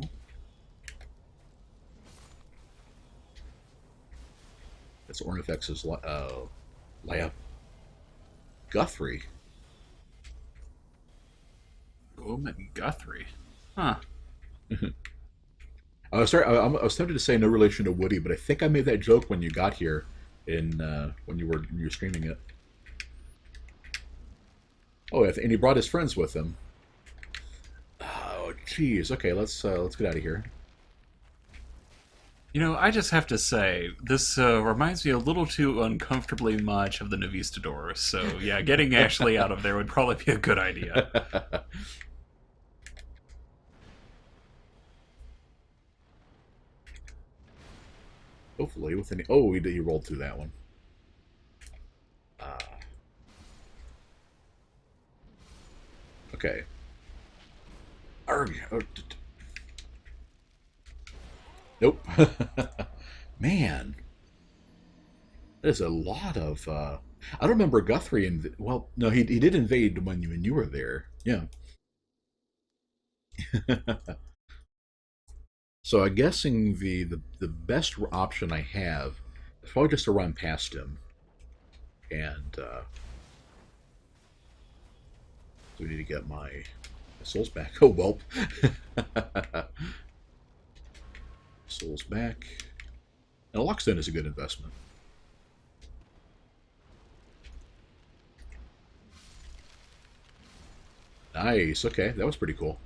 that's Ornifex's layup. Guthrie. Bowman Guthrie. Huh. I was tempted to say no relation to Woody, but I think I made that joke when you got here, in when you were streaming it. Oh, and he brought his friends with him. Oh, jeez. Okay, let's get out of here. You know, I just have to say, this reminds me a little too uncomfortably much of the Novistador. So, yeah, getting Ashley out of there would probably be a good idea. Hopefully, with any. Oh, he rolled through that one. Uh, okay. Arg. Oh, nope. Man, there's a lot of. I don't remember Guthrie. Well, no, he did invade when you were there. Yeah. So I'm guessing the best option I have is probably just to run past him, and so we need to get my souls back. Oh well, souls back. And a lockstone is a good investment. Nice. Okay, that was pretty cool.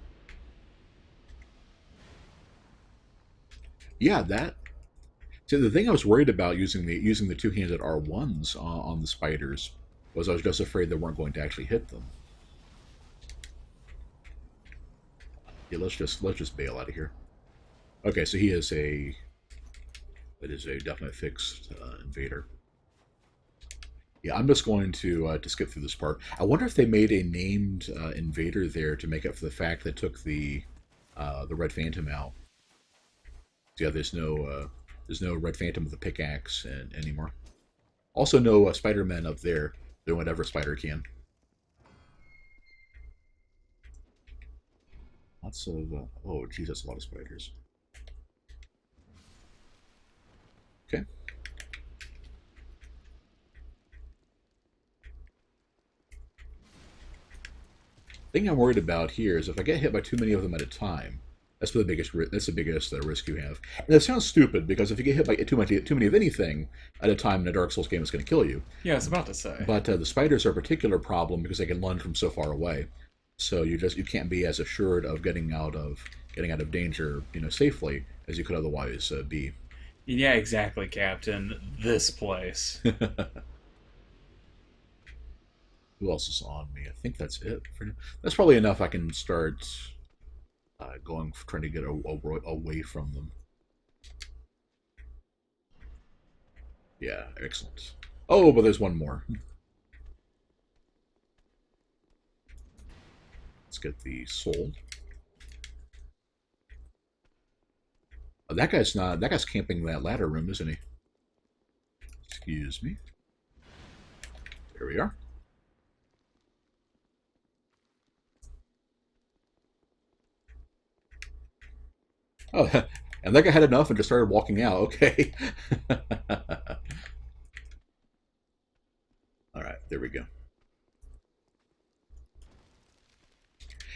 Yeah, that. See, the thing I was worried about using the two-handed R1s on the spiders was I was just afraid they weren't going to actually hit them. Yeah, let's just bail out of here. Okay, so he is a it is a definite fixed invader. Yeah, I'm just going to skip through this part. I wonder if they made a named invader there to make up for the fact that took the Red Phantom out. So yeah, there's no Red Phantom with a pickaxe anymore. Also, no Spider-Man up there doing whatever Spider can. Lots of oh, geez, that's a lot of spiders. Okay. Thing I'm worried about here is if I get hit by too many of them at a time. That's the biggest risk you have. And it sounds stupid because if you get hit by too many of anything at a time in a Dark Souls game, it's going to kill you. Yeah, I was about to say. But the spiders are a particular problem because they can lunge from so far away. So you can't be as assured of getting out of danger, safely as you could otherwise be. Yeah, exactly, Captain. This place. Who else is on me? I think that's it for now. That's probably enough. I can start trying to get away from them. Yeah, excellent. Oh, but there's one more. Let's get the soul. Oh, that guy's not. That guy's camping that ladder room, isn't he? Excuse me. There we are. Oh, and that guy had enough and just started walking out. Okay. All right, there we go.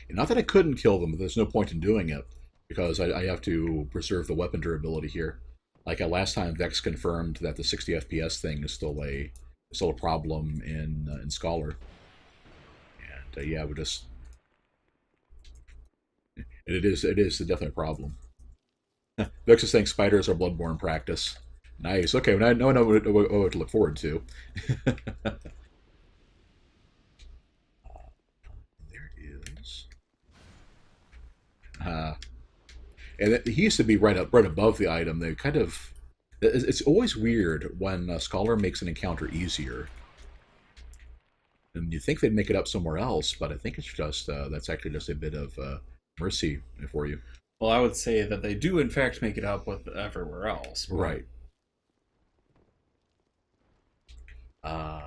And not that I couldn't kill them, but there's no point in doing it because I have to preserve the weapon durability here. Like last time, Vex confirmed that the 60 FPS thing is still a problem in Scholar, and yeah, we just it is definitely a problem. Vex is saying spiders are bloodborne practice. Nice. Okay, well, now I know what to look forward to. There it is. Uh, and he used to be right above the item. They kind of it's always weird when a Scholar makes an encounter easier. And you think they'd make it up somewhere else, but I think it's just that's actually just a bit of mercy for you. Well, I would say that they do, in fact, make it up with everywhere else. Right. Uh,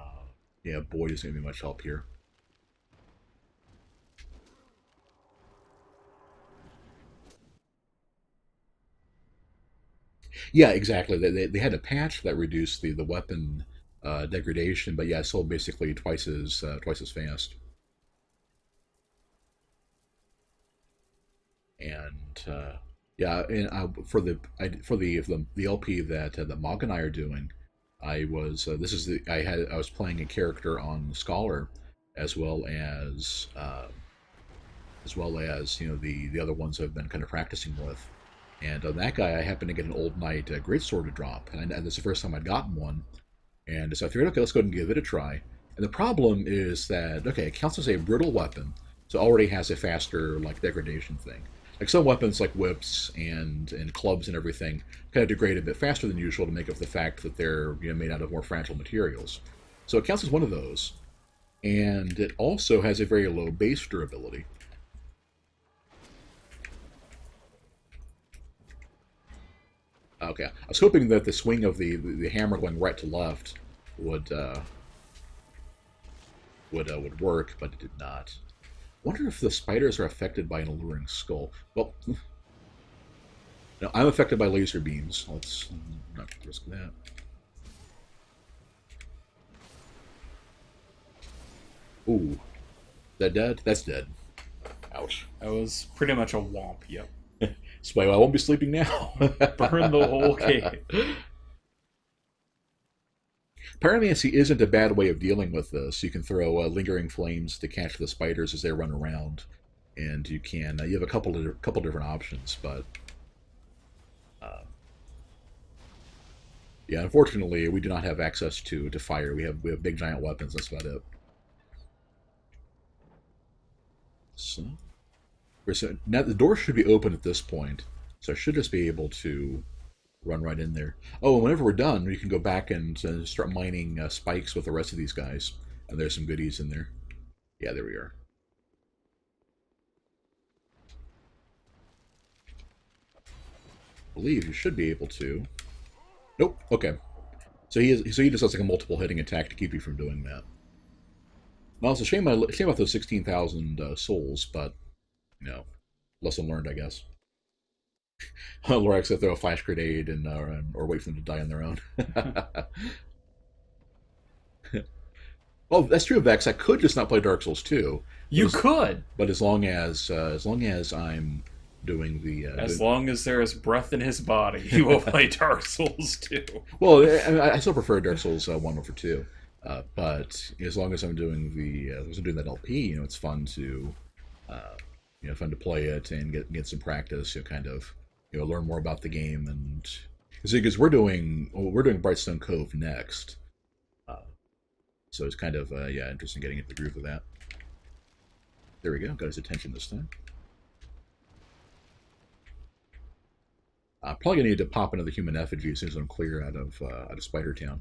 yeah, boy, doesn't give me much help here. Yeah, exactly. They had a patch that reduced the weapon degradation, but yeah, still basically twice as fast. And yeah, and for the LP that Mog and I are doing, I was this is the I was playing a character on Scholar, as well as the other ones I've been kind of practicing with. And that guy, I happened to get an Old Knight greatsword to drop, and this is the first time I'd gotten one. And so I figured, okay, let's go ahead and give it a try. And the problem is that, okay, it counts as a brittle weapon, so it already has a faster like degradation thing. Like some weapons, like whips and clubs and everything, kind of degrade a bit faster than usual to make up for the fact that they're made out of more fragile materials. So it counts as one of those, and it also has a very low base durability. Okay, I was hoping that the swing of the hammer going right to left would would work, but it did not. Wonder if the spiders are affected by an alluring skull. Well, no, I'm affected by laser beams. Let's not risk that. Ooh, that dead? That's dead. Ouch. That was pretty much a womp. Yep. So I won't be sleeping now. Burn the whole cave. Pyromancy isn't a bad way of dealing with this. You can throw lingering flames to catch the spiders as they run around, and you have a couple different options. But yeah, unfortunately, we do not have access to fire. We have big giant weapons. That's about it. So now the door should be open at this point, so I should just be able to run right in there. Oh, and whenever we're done, we can go back and start mining spikes with the rest of these guys. And there's some goodies in there. Yeah, there we are. I believe you should be able to. Nope. Okay. So he just has like a multiple hitting attack to keep you from doing that. Well, it's a shame about those 16,000 souls, but lesson learned, I guess. Lorax to throw a flash grenade or wait for them to die on their own. Well, that's true, Vex. I could just not play Dark Souls 2. You could, but as long as I'm doing the as long as there is breath in his body, he will play Dark Souls 2. Well, I still prefer Dark Souls 1 over 2, but as long as I'm doing that LP, it's fun to fun to play it and get some practice. Kind of learn more about the game, and because we're doing Brightstone Cove next. So it's kind of, interesting getting into the groove of that. There we go. Got his attention this time. Probably going to need to pop another human effigy as soon as I'm clear out of Spider Town.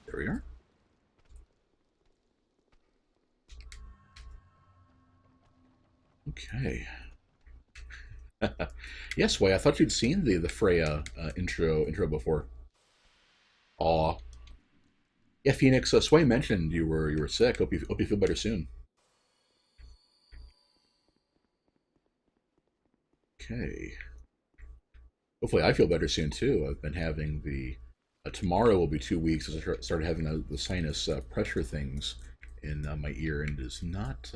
There we are. Okay. Yes, Way. I thought you'd seen the Freya intro before. Aw. Yeah, Phoenix. Sway mentioned you were sick. Hope you feel better soon. Okay. Hopefully, I feel better soon too. I've been having tomorrow will be 2 weeks as I started having the sinus pressure things in my ear, and it is not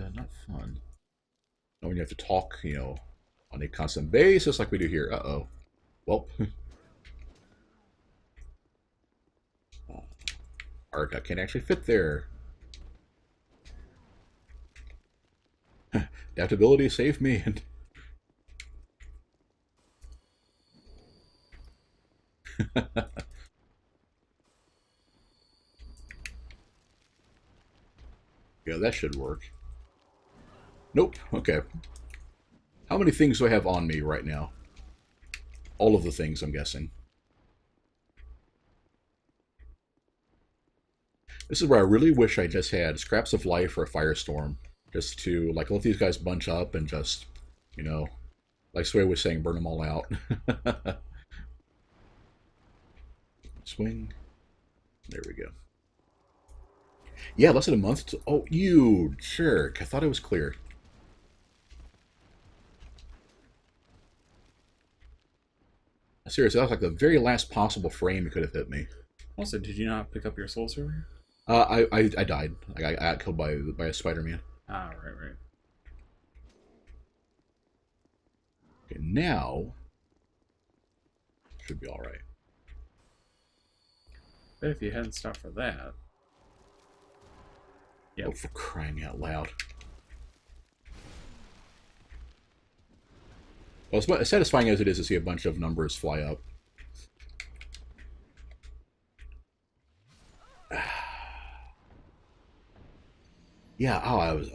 fun. When you have to talk, on a constant basis like we do here. Uh-oh. Well. Arc, I can't actually fit there. Adaptability saved me. Yeah, that should work. Nope. Okay. How many things do I have on me right now? All of the things, I'm guessing. This is where I really wish I just had scraps of life or a firestorm, just to let these guys bunch up and just, like Sway was saying, burn them all out. Swing. There we go. Yeah, less than a month. Oh, you jerk! I thought it was clear. Seriously, that was like the very last possible frame it could have hit me. Also, did you not pick up your souls earlier? I died. I got killed by a Spider-Man. Ah, right, right. Okay, now should be all right. But if you hadn't stopped for that, Oh, yep. for crying out loud! Well, as satisfying as it is to see a bunch of numbers fly up. Yeah. Oh, I was.